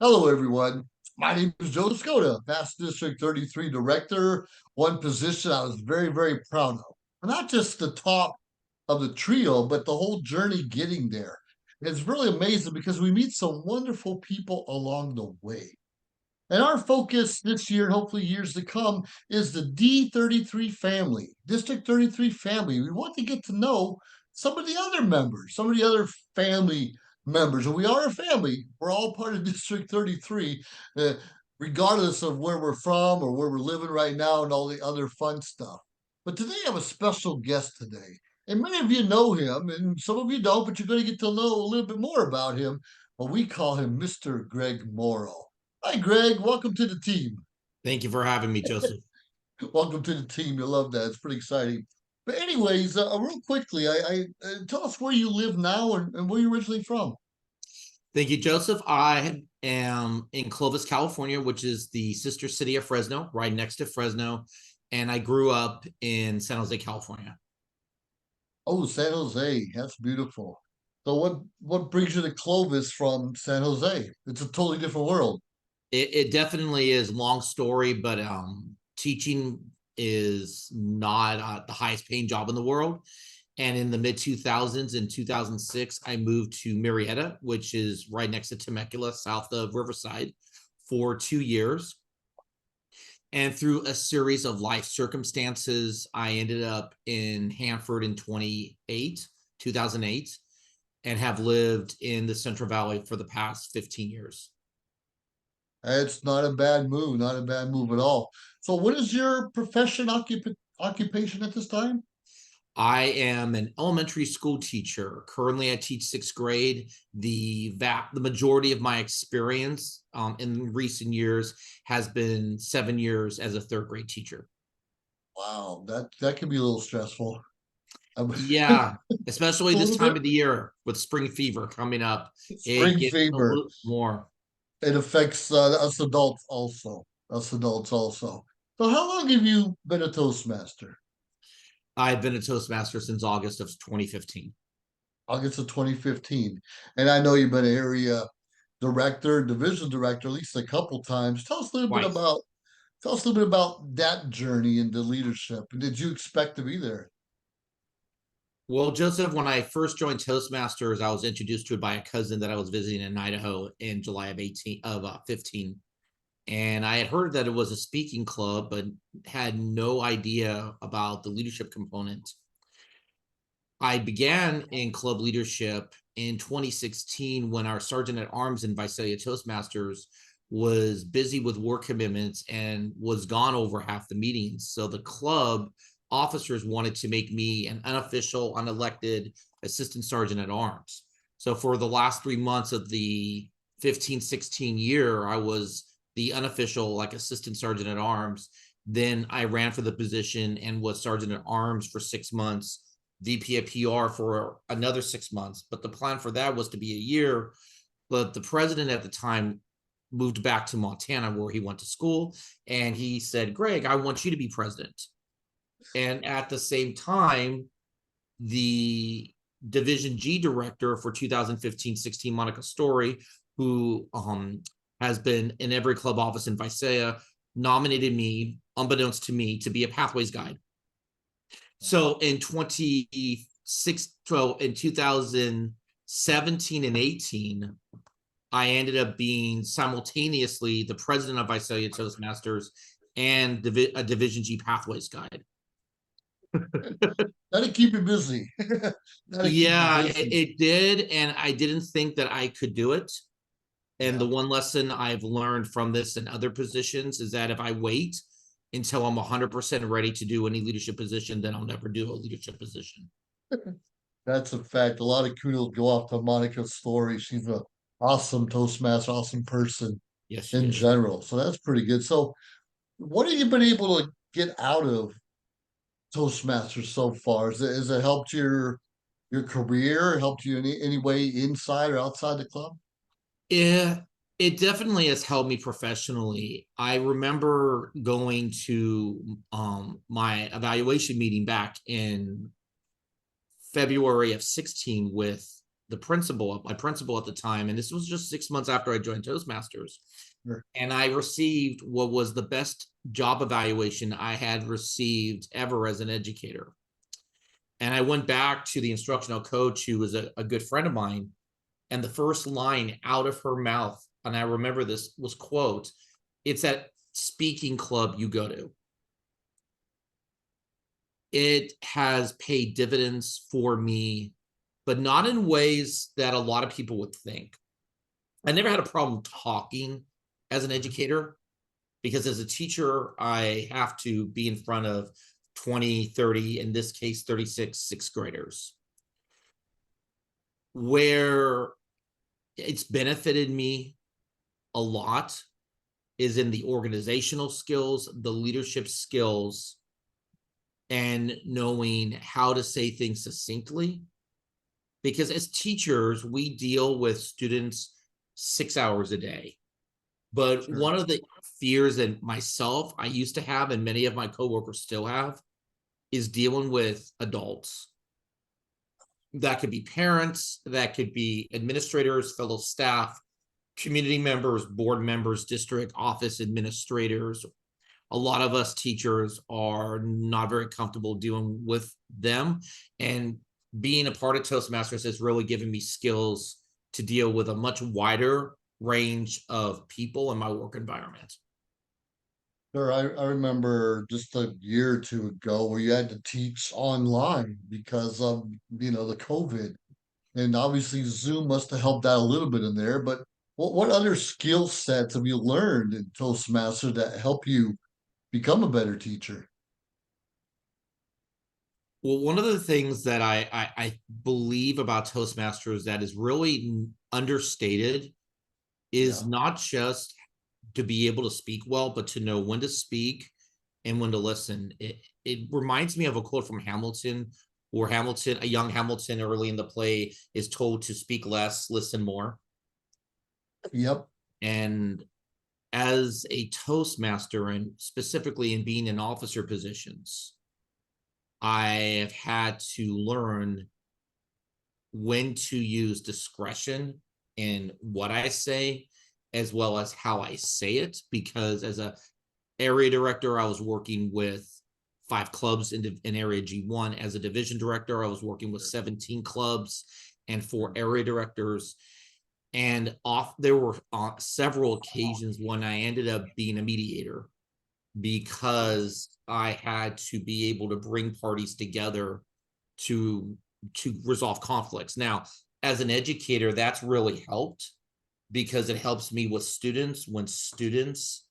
Hello, everyone. My name is Joe Scota, Past District 33 Director, one position I was very, very proud of. Not just the top of the trio, but the whole journey getting there. It's really amazing because we meet some wonderful people along the way. And our focus this year, and hopefully years to come, is the D33 family, District 33 family. We want to get to know some of the other members, some of the other family members. And we are a family. We're all part of District 33, regardless of where we're from or where we're living right now and all the other fun stuff. But today I have a special guest today. And many of you know him, and some of you don't, but you're going to get to know a little bit more about him. But we call him Mr. Greg Morrow. Hi, Greg. Welcome to the team. Thank you for having me, Joseph. Welcome to the team. You love that. It's pretty exciting. But anyways, real quickly, tell us where you live now and where you're originally from. Thank you, Joseph. I am in Clovis, California, which is the sister city of Fresno, right next to Fresno. And I grew up in San Jose, California. Oh, San Jose. That's beautiful. So what brings you to Clovis from San Jose? It's a totally different world. It definitely is a long story, but teaching is not the highest paying job in the world. And in the mid 2000s, in 2006, I moved to Marietta, which is right next to Temecula, south of Riverside, for 2 years. And through a series of life circumstances, I ended up in Hanford in 2008, and have lived in the Central Valley for the past 15 years. It's not a bad move, not a bad move at all. So what is your occupation at this time? I am an elementary school teacher. Currently, I teach sixth grade. The majority of my experience in recent years has been 7 years as a third grade teacher. Wow, that can be a little stressful. Yeah, especially A this little time bit. of the year with spring fever coming up, it Spring gets a fever. little more. It affects us adults also. Us adults also. So how long have you been a Toastmaster? I've been a Toastmaster since August of 2015. August of 2015. And I know you've been an area director, division director, at least a couple times. Twice. Tell us a little bit about that journey into leadership. Did you expect to be there? Well, Joseph, when I first joined Toastmasters, I was introduced to it by a cousin that I was visiting in Idaho in July of 15. And I had heard that it was a speaking club, but had no idea about the leadership component. I began in club leadership in 2016 when our sergeant at arms in Visalia Toastmasters was busy with work commitments and was gone over half the meetings. So the club officers wanted to make me an unofficial, unelected assistant sergeant at arms. So for the last 3 months of the 15-16 year, I was the unofficial, like, assistant sergeant at arms. Then I ran for the position and was sergeant at arms for 6 months, VP of PR for another 6 months. But the plan for that was to be a year. But the president at the time moved back to Montana where he went to school. And he said, Greg, I want you to be president. And at the same time, the Division G director for 2015-16, Monica Story, who has been in every club office in Visalia, nominated me, unbeknownst to me, to be a Pathways guide. So in 2017 and 18, I ended up being simultaneously the president of Visalia Toastmasters and a Division G Pathways guide. That'll keep you busy. That'll keep you Yeah, busy. it did. And I didn't think that I could do it. And Yeah. the one lesson I've learned from this and other positions is that if I wait until I'm 100% ready to do any leadership position, then I'll never do a leadership position. That's a fact. A lot of kudos go off to Monica's story. She's an awesome Toastmaster, awesome person Yes, she in is. general. So that's pretty good. So what have you been able to get out of Toastmasters so far? Has it helped your career? Helped you in any way inside or outside the club? Yeah, it definitely has helped me professionally. I remember going to my evaluation meeting back in February of 16 with the principal, my principal at the time, and this was just 6 months after I joined Toastmasters. Sure. And I received what was the best job evaluation I had received ever as an educator. And I went back to the instructional coach, who was a good friend of mine, and the first line out of her mouth, and I remember this, was, quote, "It's that speaking club you go to." It has paid dividends for me, but not in ways that a lot of people would think. I never had a problem talking as an educator, because as a teacher, I have to be in front of 20, 30, in this case, 36 sixth graders. Where it's benefited me a lot is in the organizational skills, the leadership skills, and knowing how to say things succinctly. Because as teachers, we deal with students 6 hours a day. But Sure. one of the fears that myself, I used to have, and many of my coworkers still have, is dealing with adults. That could be parents, that could be administrators, fellow staff, community members, board members, district office administrators. A lot of us teachers are not very comfortable dealing with them. And being a part of Toastmasters has really given me skills to deal with a much wider range of people in my work environment. Sure, I remember just a year or two ago where you had to teach online because of, the COVID. And obviously Zoom must have helped out a little bit in there, but what other skill sets have you learned in Toastmasters that help you become a better teacher? Well, one of the things that I believe about Toastmasters that is really understated is Yeah. not just to be able to speak well, but to know when to speak and when to listen. It reminds me of a quote from Hamilton, where Hamilton, a young Hamilton early in the play, is told to speak less, listen more. Yep. And as a Toastmaster, and specifically in being in officer positions, I have had to learn when to use discretion in what I say, as well as how I say it. Because as a area director, I was working with 5 clubs in area G1. As a division director, I was working with 17 clubs and 4 area directors. And there were several occasions when I ended up being a mediator, because I had to be able to bring parties together to resolve conflicts. Now, as an educator, that's really helped, because it helps me with students. When students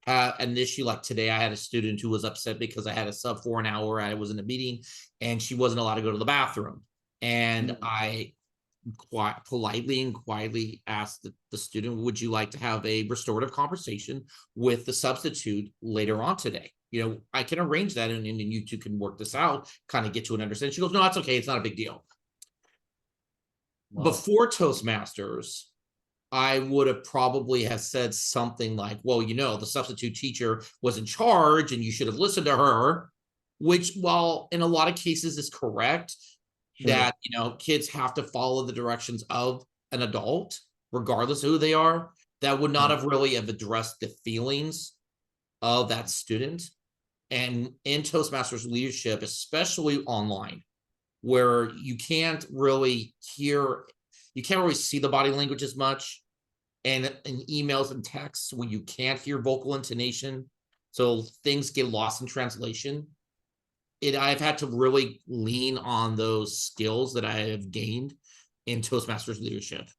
have an issue, like today, I had a student who was upset because I had a sub for an hour. I was in a meeting and she wasn't allowed to go to the bathroom. And I quite politely and quietly asked the student, "Would you like to have a restorative conversation with the substitute later on today? I can arrange that, and you two can work this out, kind of get to an understanding." She goes, "No, that's okay. It's not a big deal." Wow. Before Toastmasters, I would have probably have said something like, "Well, the substitute teacher was in charge and you should have listened to her," which, while in a lot of cases is correct, Sure. that, kids have to follow the directions of an adult, regardless of who they are, that would not Right. have really have addressed the feelings of that student. And in Toastmasters leadership, especially online, where you can't really see the body language as much, and in emails and texts when you can't hear vocal intonation, so things get lost in translation. I've had to really lean on those skills that I have gained in Toastmasters leadership.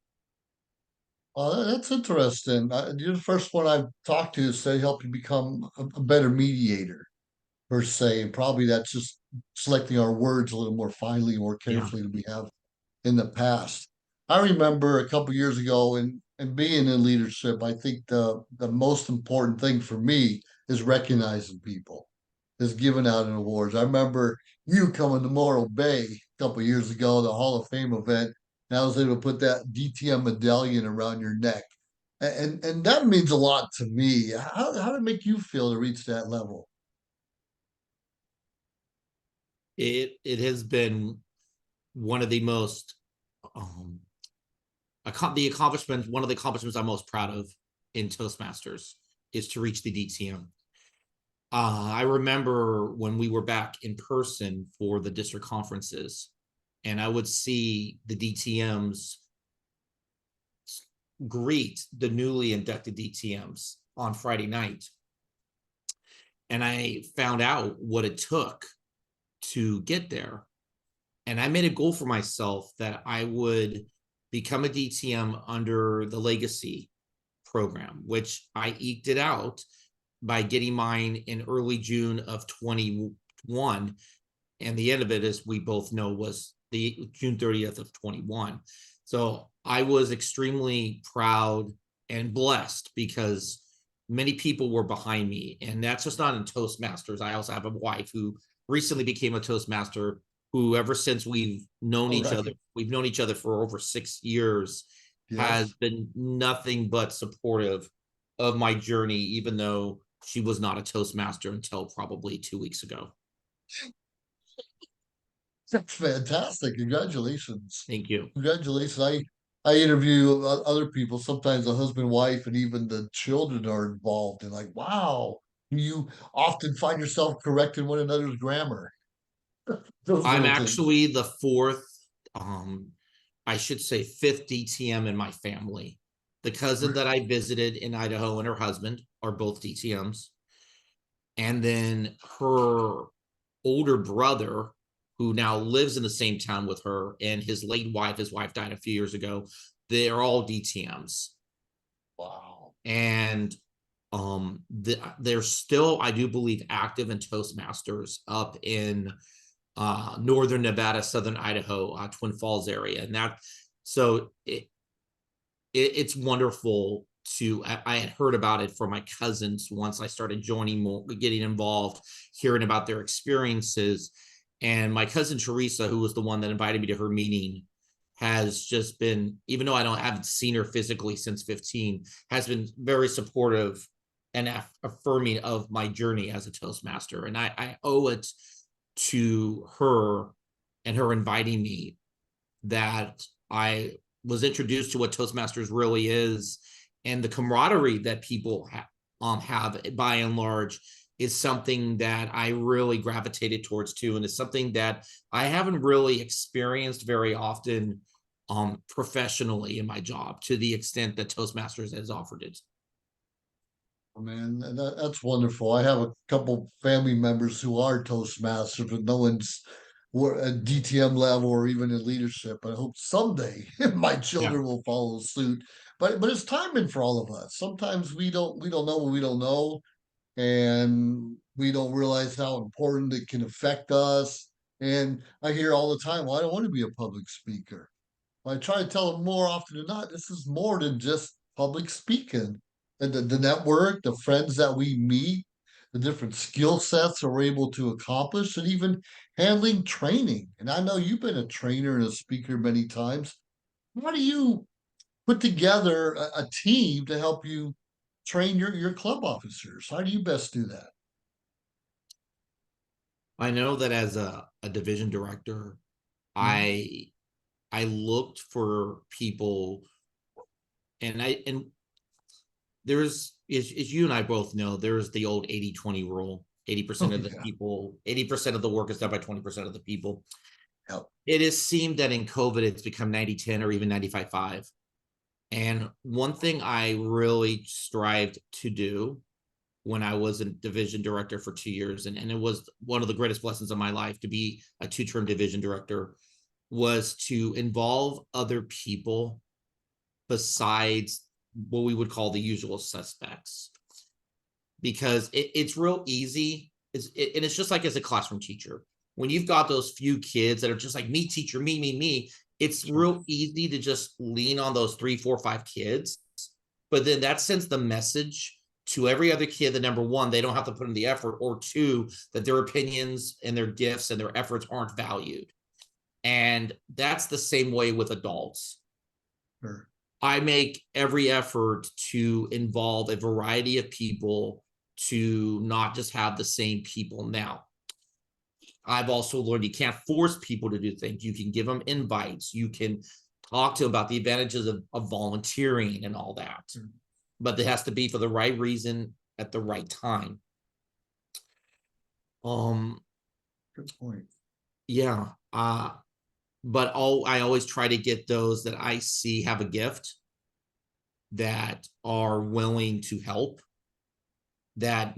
That's interesting. You're the first one I've talked to say help you become a better mediator, per se. And probably that's just selecting our words a little more finely, more Yeah. carefully than we have in the past. I remember a couple years ago and being in leadership, I think the most important thing for me is recognizing people, is giving out an awards. I remember you coming to Morro Bay a couple years ago, the Hall of Fame event, and I was able to put that DTM medallion around your neck. And that means a lot to me. How did it make you feel to reach that level? It has been one of the most the accomplishment, one of the accomplishments I'm most proud of in Toastmasters is to reach the DTM. I remember when we were back in person for the district conferences, and I would see the DTMs greet the newly inducted DTMs on Friday night. And I found out what it took to get there. And I made a goal for myself that I would become a DTM under the legacy program, which I eked it out by getting mine in early June of 21. And the end of it, as we both know, was the June 30th of 21. So I was extremely proud and blessed because many people were behind me. And that's just not in Toastmasters. I also have a wife who recently became a Toastmaster, who ever since we've known each other, we've known each other for over 6 years, has been nothing but supportive of my journey, even though she was not a Toastmaster until probably 2 weeks ago. That's fantastic. Congratulations. Thank you. Congratulations. I interview other people, sometimes the husband, wife, and even the children are involved. And like, wow, you often find yourself correcting one another's grammar. Those I'm little things. actually the fourth, I should say fifth DTM in my family. The cousin that I visited in Idaho and her husband are both DTMs. And then her older brother, who now lives in the same town with her, and his late wife, his wife died a few years ago, they're all DTMs. Wow. And they're still, I do believe, active in Toastmasters up in northern Nevada, southern Idaho, Twin Falls area. And that, so it's wonderful to, I had heard about it from my cousins once I started joining more, getting involved, hearing about their experiences. And my cousin Teresa, who was the one that invited me to her meeting, has just been, even though I haven't seen her physically since 15, has been very supportive and affirming of my journey as a Toastmaster. And I owe it to her and her inviting me that I was introduced to what Toastmasters really is, and the camaraderie that people have by and large is something that I really gravitated towards too, and it's something that I haven't really experienced very often professionally in my job to the extent that Toastmasters has offered it. Oh, man, that's wonderful. I have a couple family members who are Toastmasters, but no one's at DTM level or even in leadership. I hope someday my children will follow suit. But it's timing for all of us. Sometimes we don't know what we don't know, and we don't realize how important it can affect us. And I hear all the time, well, I don't want to be a public speaker. I try to tell them more often than not, this is more than just public speaking. And the network, the friends that we meet, the different skill sets that we're able to accomplish, and even handling training. And I know you've been a trainer and a speaker many times. How do you put together a team to help you train your club officers? How do you best do that? I know that as a division director, I looked for people, and there's, as you and I both know, there's the old 80-20 rule. 80% of the people, 80% of the work is done by 20% of the people. Yep. It has seemed that in COVID, it's become 90-10 or even 95-5. And one thing I really strived to do when I was a division director for 2 years, and it was one of the greatest blessings of my life to be a 2-term division director, was to involve other people besides what we would call the usual suspects. Because it's real easy, and it's just like as a classroom teacher. When you've got those few kids that are just like, me, teacher, me, it's real easy to just lean on those 3, 4, 5 kids. But then that sends the message to every other kid that, number one, they don't have to put in the effort, or two, that their opinions and their gifts and their efforts aren't valued. And that's the same way with adults. Sure. I make every effort to involve a variety of people, to not just have the same people. Now, I've also learned you can't force people to do things. You can give them invites. You can talk to them about the advantages of volunteering and all that. But it has to be for the right reason at the right time. Good point. Yeah. But I always try to get those that I see have a gift that are willing to help, that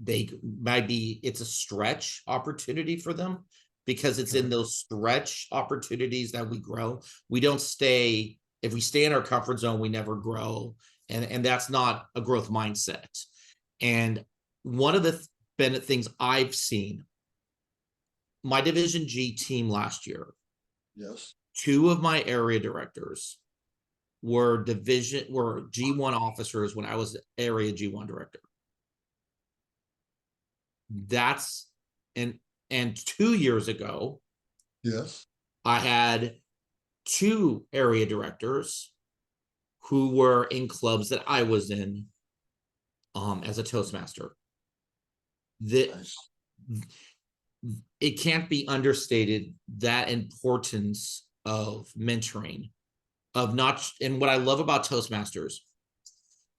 they might be, it's a stretch opportunity for them, because it's in those stretch opportunities that we grow. We don't stay, if we stay in our comfort zone, we never grow. And that's not a growth mindset. And one of the things I've seen, my Division G team last year, Yes, 2 of my area directors were G1 officers when I was area G1 director. That's and 2 years ago, yes, I had 2 area directors who were in clubs that I was in as a Toastmaster. nice. It can't be understated, that importance of mentoring, of not, and what I love about Toastmasters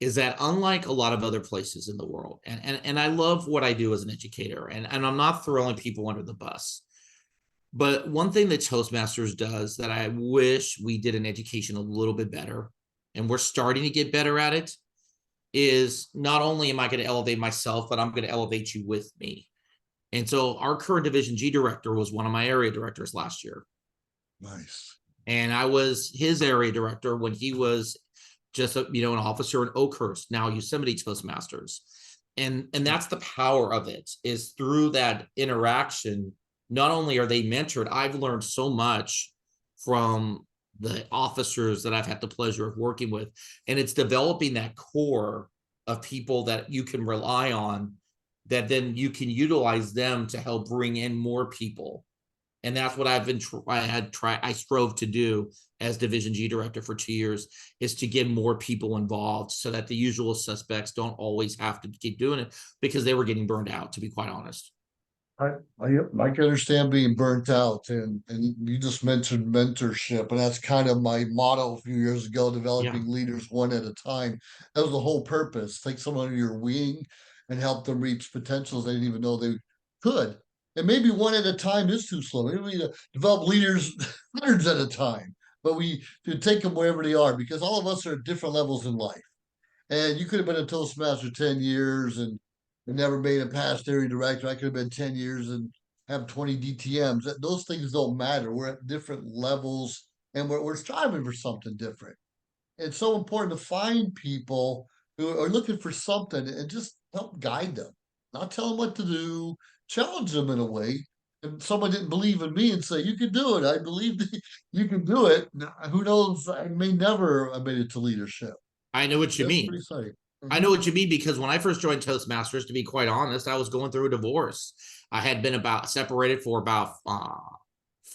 is that unlike a lot of other places in the world, and I love what I do as an educator, and I'm not throwing people under the bus, but one thing that Toastmasters does that I wish we did in education a little bit better, and we're starting to get better at it, is not only am I going to elevate myself, but I'm going to elevate you with me. And so our current Division G director was one of my area directors last year. Nice. And I was his area director when he was just an officer in Oakhurst, now Yosemite Toastmasters. And that's the power of it, is through that interaction. Not only are they mentored, I've learned so much from the officers that I've had the pleasure of working with. And it's developing that core of people that you can rely on, that then you can utilize them to help bring in more people. And that's what I strove to do as Division G director for 2 years, is to get more people involved so that the usual suspects don't always have to keep doing it, because they were getting burned out, to be quite honest. I can understand being burnt out, and you just mentioned mentorship, and that's kind of my motto a few years ago: developing leaders one at a time. That was the whole purpose. Take someone under your wing and help them reach potentials they didn't even know they could. And maybe one at a time is too slow. Maybe we need to develop leaders hundreds at a time, but we should take them wherever they are, because all of us are at different levels in life. And you could have been a Toastmaster 10 years and never made it past area director. I could have been 10 years and have 20 DTMs. Those things don't matter. We're at different levels, and we're striving for something different. It's so important to find people who are looking for something and just help guide them, not tell them what to do, challenge them in a way. If someone didn't believe in me and say, "You can do it," I believe that you can do it. Who knows? I may never have made it to leadership. I know what you That's mean. pretty exciting. I know what you mean, because when I first joined Toastmasters, to be quite honest, I was going through a divorce. I had been separated for about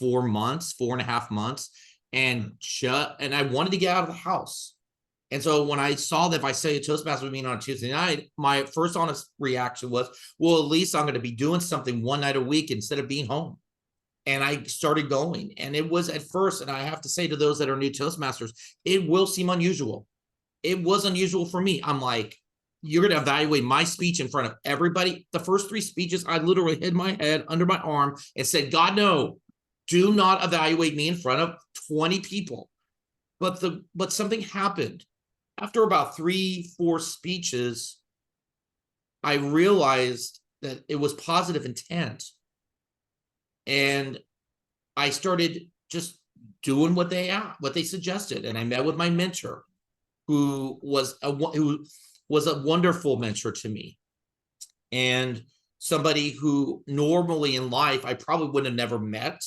4.5 months, and I wanted to get out of the house. And so when I saw that if I say a Toastmaster meeting on a Tuesday night, my first honest reaction was, well, at least I'm going to be doing something one night a week instead of being home. And I started going. And it was at first, and I have to say to those that are new Toastmasters, it will seem unusual. It was unusual for me. I'm like, you're going to evaluate my speech in front of everybody. The first 3 speeches, I literally hid my head under my arm and said, God, no, do not evaluate me in front of 20 people. But something happened. After about 3-4 speeches, I realized that it was positive intent. And I started just doing what they suggested. And I met with my mentor, who was a wonderful mentor to me, and somebody who normally in life I probably would have never met,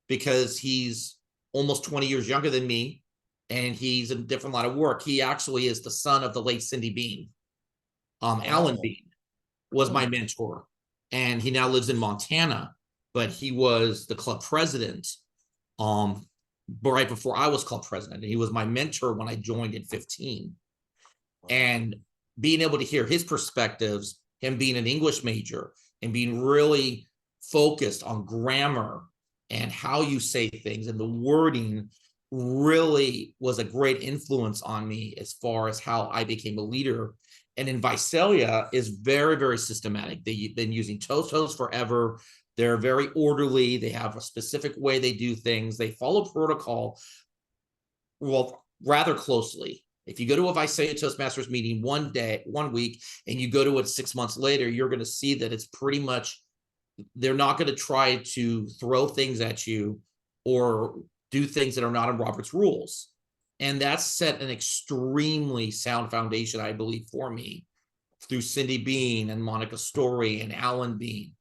because he's almost 20 years younger than me, and he's in a different line of work. He actually is the son of the late Cindy Bean. Alan Bean was my mentor, and he now lives in Montana, but he was the club president right before I was club president. And he was my mentor when I joined in 15. And being able to hear his perspectives, him being an English major and being really focused on grammar and how you say things and the wording, really was a great influence on me as far as how I became a leader. And in Visalia is very, very systematic. They've been using Toast forever. They're very orderly. They have a specific way they do things. They follow protocol, well, rather closely. If you go to a Visalia Toastmasters meeting one day, 1 week, and you go to it 6 months later, you're going to see that it's pretty much, they're not going to try to throw things at you or do things that are not in Robert's rules. And that's set an extremely sound foundation, I believe, for me through Cindy Bean and Monica Story and Alan Bean,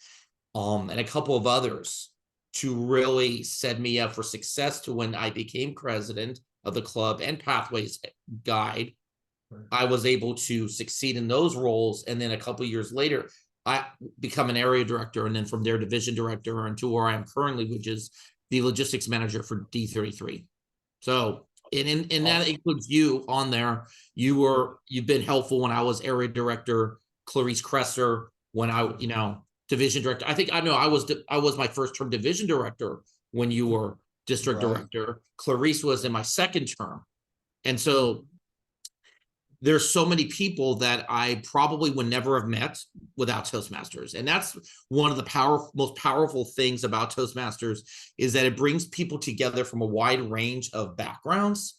and a couple of others, to really set me up for success to when I became president of the club and Pathways guide. I was able to succeed in those roles. And then a couple of years later, I become an area director, and then from there, division director, and to where I am currently, which is the logistics manager for D33. So, and that includes you on there. You've been helpful when I was area director, Clarice Kresser, when I, division director. I was my first term division director when you were district director. Clarice was in my second term. And so there's so many people that I probably would never have met without Toastmasters. And that's one of the most powerful things about Toastmasters, is that it brings people together from a wide range of backgrounds,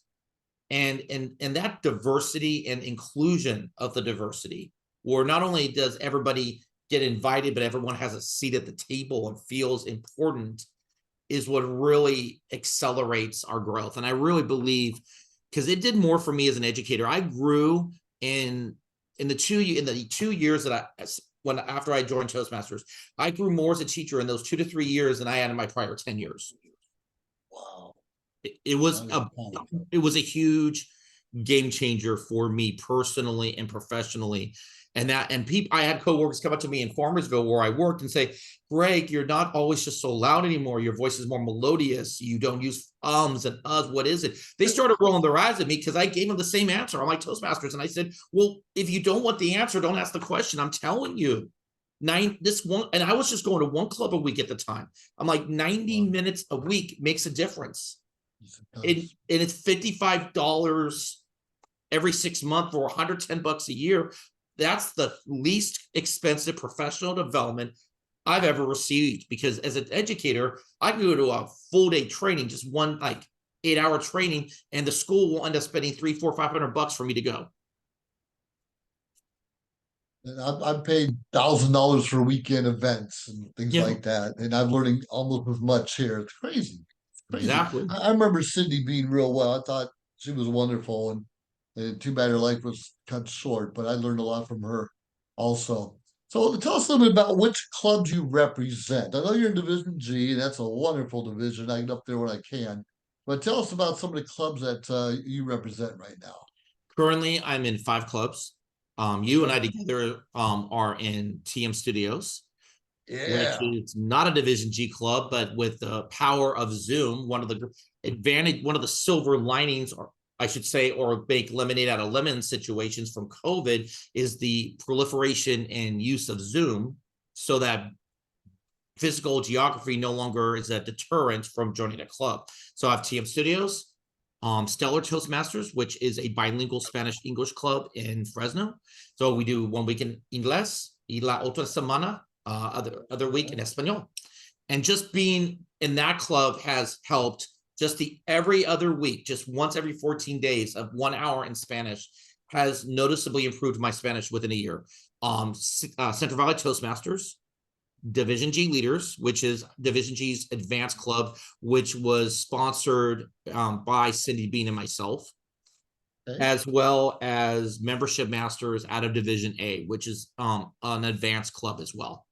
and that diversity and inclusion of the diversity, where not only does everybody get invited, but everyone has a seat at the table and feels important, is what really accelerates our growth. And I really believe, because it did more for me as an educator. I grew in the 2 years that after I joined Toastmasters, I grew more as a teacher in those 2 to 3 years than I had in my prior 10 years. Wow. It was a huge game changer for me personally and professionally. And people, I had coworkers come up to me in Farmersville where I worked and say, Greg, you're not always just so loud anymore. Your voice is more melodious. You don't use ums and uhs. What is it? They started rolling their eyes at me because I gave them the same answer. I'm like, Toastmasters. And I said, well, if you don't want the answer, don't ask the question. I'm telling you. And I was just going to one club a week at the time. I'm like, 90 minutes a week makes a difference. And it's $55 every 6 months or $110 a year. That's the least expensive professional development I've ever received, because as an educator, I can go to a full day training, just one 8-hour training, and the school will end up spending $300, $400, $500 for me to go. And I've paid $1,000 for weekend events and things like that, and I'm learning almost as much here. It's crazy. It's crazy. Exactly. I remember Cindy being real well. I thought she was wonderful, and too bad her life was cut short. But I learned a lot from her also. So tell us a little bit about which clubs you represent. I know you're in Division G, and that's a wonderful division. I get up there when I can. But tell us about some of the clubs that you represent right now. Currently, I'm in 5 clubs. You and I together are in TM Studios, which is not a Division G club, but with the power of Zoom, one of the silver linings, or I should say, or make lemonade out of lemon situations from COVID, is the proliferation and use of Zoom, so that physical geography no longer is a deterrent from joining a club. So I have TM Studios, Stellar Toastmasters, which is a bilingual Spanish-English club in Fresno. So we do 1 week in Inglés y la otra semana, other week in Espanol. And just being in that club has helped. Just the every other week, just once every 14 days of 1 hour in Spanish, has noticeably improved my Spanish within a year. Central Valley Toastmasters, Division G Leaders, which is Division G's advanced club, which was sponsored by Cindy Bean and myself, as well as Membership Masters out of Division A, which is an advanced club as well.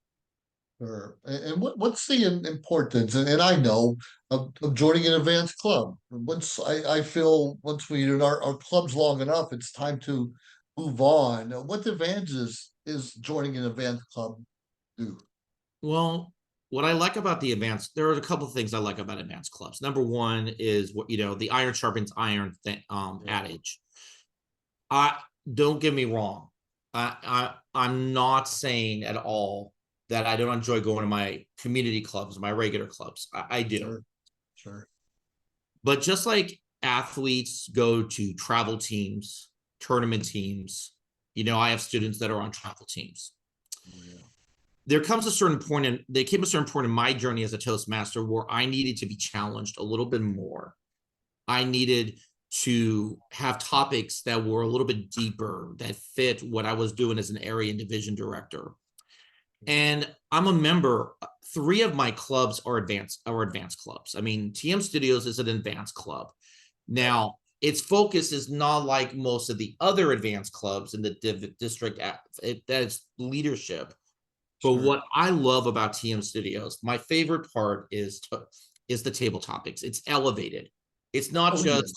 Sure. And what's the importance? And I know of joining an advanced club. I feel once we're in our clubs long enough, it's time to move on. What advantages is joining an advanced club do? Well, what I like about the advanced, there are a couple of things I like about advanced clubs. Number one is what, the iron sharpens iron adage. Don't get me wrong. I'm not saying at all that I don't enjoy going to my community clubs, my regular clubs. I do. Sure. But just like athletes go to travel teams, tournament teams. I have students that are on travel teams. There came a certain point in my journey as a Toastmaster where I needed to be challenged a little bit more. I needed to have topics that were a little bit deeper, that fit what I was doing as an area and division director. And I'm a member. 3 of my clubs are advanced clubs. I mean, TM Studios is an advanced club. Now, its focus is not like most of the other advanced clubs in the district. That's leadership. But what I love about TM Studios, my favorite part is the table topics. It's elevated. It's not just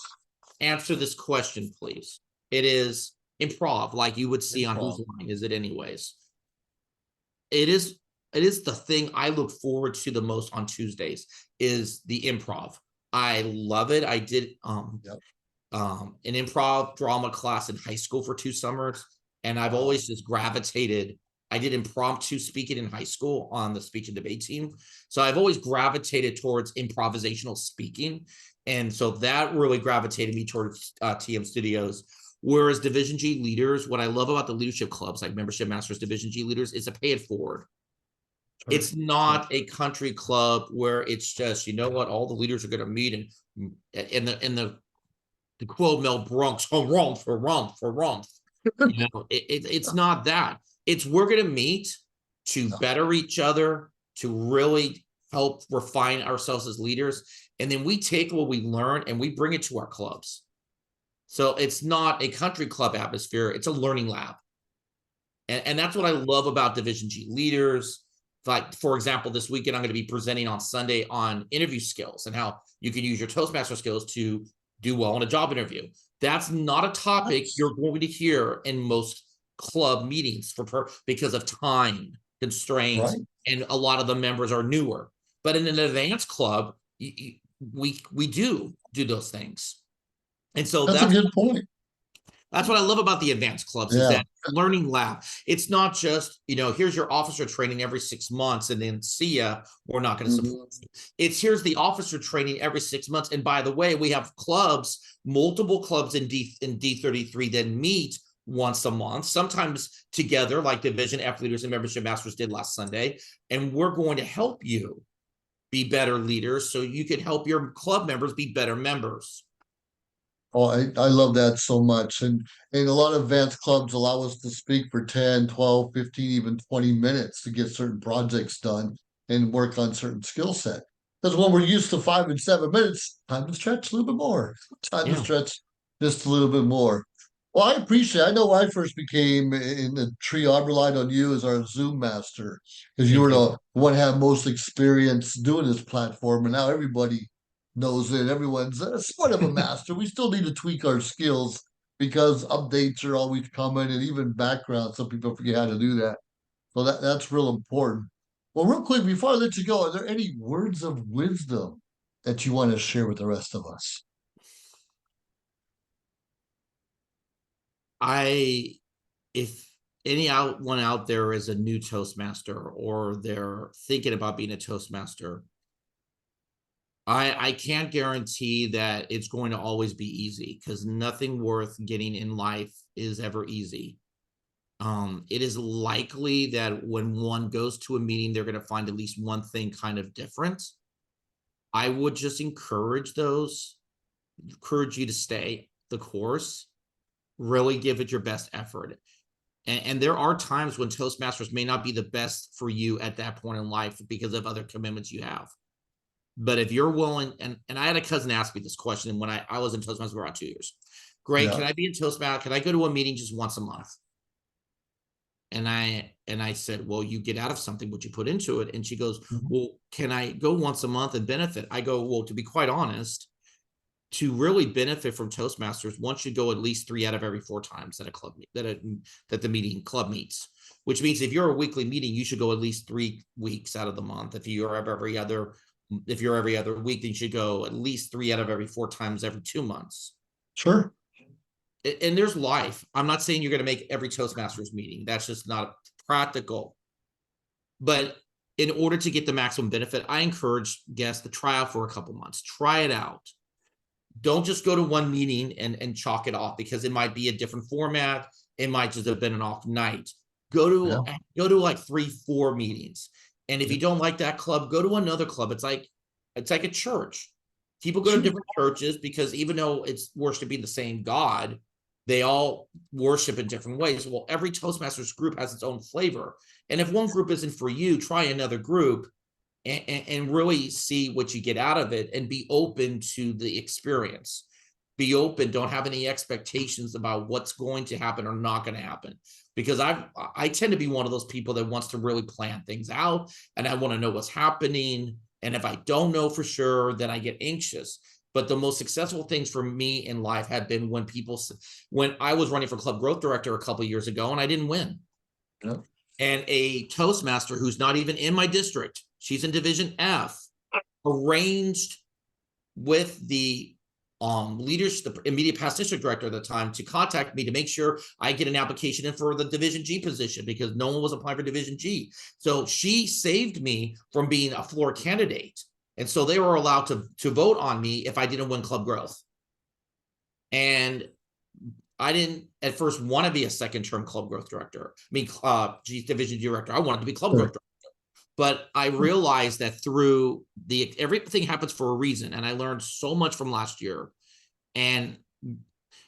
answer this question, please. It is improv, like you would see on Whose Line Is It Anyways. It is the thing I look forward to the most on Tuesdays is the improv. I love it. I did an improv drama class in high school for 2 summers, and I've always just gravitated. I did impromptu speaking in high school on the speech and debate team. So I've always gravitated towards improvisational speaking. And so that really gravitated me towards TM Studios. Whereas Division G leaders, what I love about the leadership clubs, like Membership Masters, Division G leaders, is a pay it forward. It's not a country club where it's just, all the leaders are going to meet and in the quote Mel Brooks, run for run. It's not that. It's we're going to meet to better each other, to really help refine ourselves as leaders. And then we take what we learn and we bring it to our clubs. So it's not a country club atmosphere. It's a learning lab. And that's what I love about Division G leaders. Like, for example, this weekend, I'm going to be presenting on Sunday on interview skills and how you can use your Toastmaster skills to do well in a job interview. That's not a topic you're going to hear in most club meetings because of time constraints, and a lot of the members are newer. But in an advanced club, we do those things. And so that's a good point. That's what I love about the advanced clubs is that learning lab. It's not just, here's your officer training every 6 months and then see ya, we're not going to support you. It's here's the officer training every 6 months. And by the way, we have multiple clubs in D33 that meet once a month, sometimes together like Division F leaders and Membership Masters did last Sunday. And we're going to help you be better leaders so you can help your club members be better members. Oh, I love that so much. And a lot of advanced clubs allow us to speak for 10, 12, 15, even 20 minutes to get certain projects done and work on certain skill set. Because when we're used to 5 and 7 minutes, time to stretch a little bit more. Time to stretch just a little bit more. Well, I appreciate it. I know when I first became in the trio, I relied on you as our Zoom master because you were the one who had most experience doing this platform. And now everybody knows it. Everyone's sort of a master. We still need to tweak our skills because updates are always coming and even background. Some people forget how to do that. So that's real important. Well, real quick, before I let you go, are there any words of wisdom that you want to share with the rest of us? If anyone out there is a new Toastmaster or they're thinking about being a Toastmaster, I can't guarantee that it's going to always be easy because nothing worth getting in life is ever easy. It is likely that when one goes to a meeting, they're going to find at least one thing kind of different. I would just encourage you to stay the course, really give it your best effort. And there are times when Toastmasters may not be the best for you at that point in life because of other commitments you have. But if you're willing, and I had a cousin ask me this question when I was in Toastmasters for about 2 years. Great, can I be in Toastmasters? Can I go to a meeting just once a month? And I said, well, you get out of something what you put into it. And she goes, well, can I go once a month and benefit? I go, well, to be quite honest, to really benefit from Toastmasters, one should go at least 3 out of every 4 times that a club that the meeting club meets. Which means if you're a weekly meeting, you should go at least 3 weeks out of the month. If you're every other week, then you should go at least 3 out of every 4 times every 2 months. Sure. And there's life. I'm not saying you're going to make every Toastmasters meeting. That's just not practical. But in order to get the maximum benefit, I encourage guests to try out for a couple months. Try it out. don't just go to one meeting and chalk it off, because it might be a different format. It might just have been an off night. Yeah. Go to like 3, 4 meetings. And if Yeah. you don't like that club, go to another club. It's like a church. People go to Sure. different churches because even though it's worshiping the same God, they all worship in different ways. Well, every Toastmasters group has its own flavor. And if one group isn't for you, try another group and really see what you get out of it, and be open to the experience. Be open, don't have any expectations about what's going to happen or not going to happen, because I tend to be one of those people that wants to really plan things out, and I want to know what's happening, and if I don't know for sure, then I get anxious. But the most successful things for me in life have been when I was running for club growth director a couple of years ago and I didn't win. Yeah. And a Toastmaster who's not even in my district, she's in Division F, arranged with the leadership, the immediate past district director at the time, to contact me to make sure I get an application in for the Division G position, because no one was applying for Division G. So she saved me from being a floor candidate. And so they were allowed to vote on me if I didn't win club growth. And I didn't at first want to be a second term club growth director. I mean, Division director. I wanted to be club growth director. But I realized that through everything happens for a reason. And I learned so much from last year and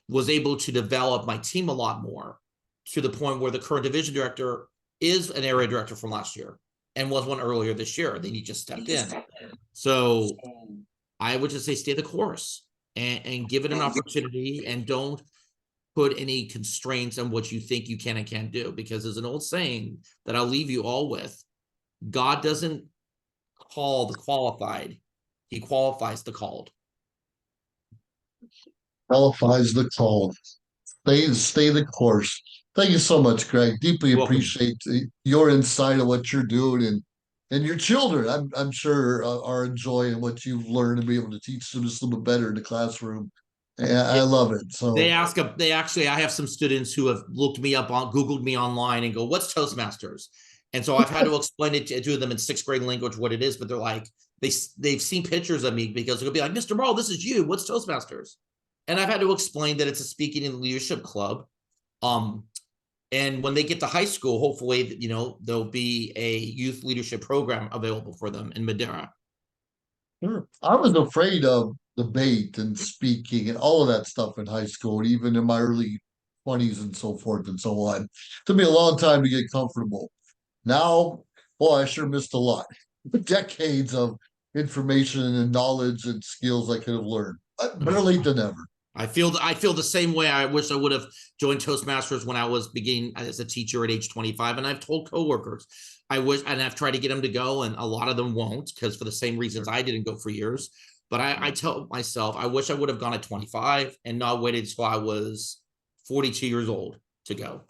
was able to develop my team a lot more, to the point where the current division director is an area director from last year and was one earlier this year. Then he just stepped in. So I would just say stay the course and give it an opportunity, and don't put any constraints on what you think you can and can't do, because there's an old saying that I'll leave you all with: God doesn't call the qualified, he qualifies the called. Qualifies the call. Stay the course. Thank you so much, Greg. Deeply You're welcome. appreciate your insight of what you're doing, and your children. I'm sure are enjoying what you've learned and be able to teach them just a little bit better in the classroom. And I love it. So They actually, I have some students who have looked me up on Googled me online and go, what's Toastmasters? And so I've had to explain it to them in 6th grade language what it is, but they're like, they've seen pictures of me, because it'll be like, Mr. Mauro, this is you. What's Toastmasters? And I've had to explain that it's a speaking and leadership club. And when they get to high school, hopefully, there'll be a youth leadership program available for them in Madeira. sure. I was afraid of debate and speaking and all of that stuff in high school, even in my early 20s and so forth and so on. It took me a long time to get comfortable. Now, boy, I sure missed a lot. Decades of information and knowledge and skills I could have learned. Better late than never. I feel the same way. I wish I would have joined Toastmasters when I was beginning as a teacher at age 25. And I've told coworkers, I wish, and I've tried to get them to go, and a lot of them won't, because for the same reasons I didn't go for years. But I tell myself, I wish I would have gone at 25 and not waited until I was 42 years old to go.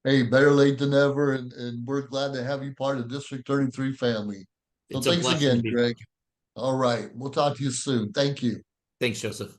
Hey, better late than never, and we're glad to have you part of District 33 family. So It's a thanks blessing to again, be. Greg. All right, we'll talk to you soon. Thank you. Thanks, Joseph.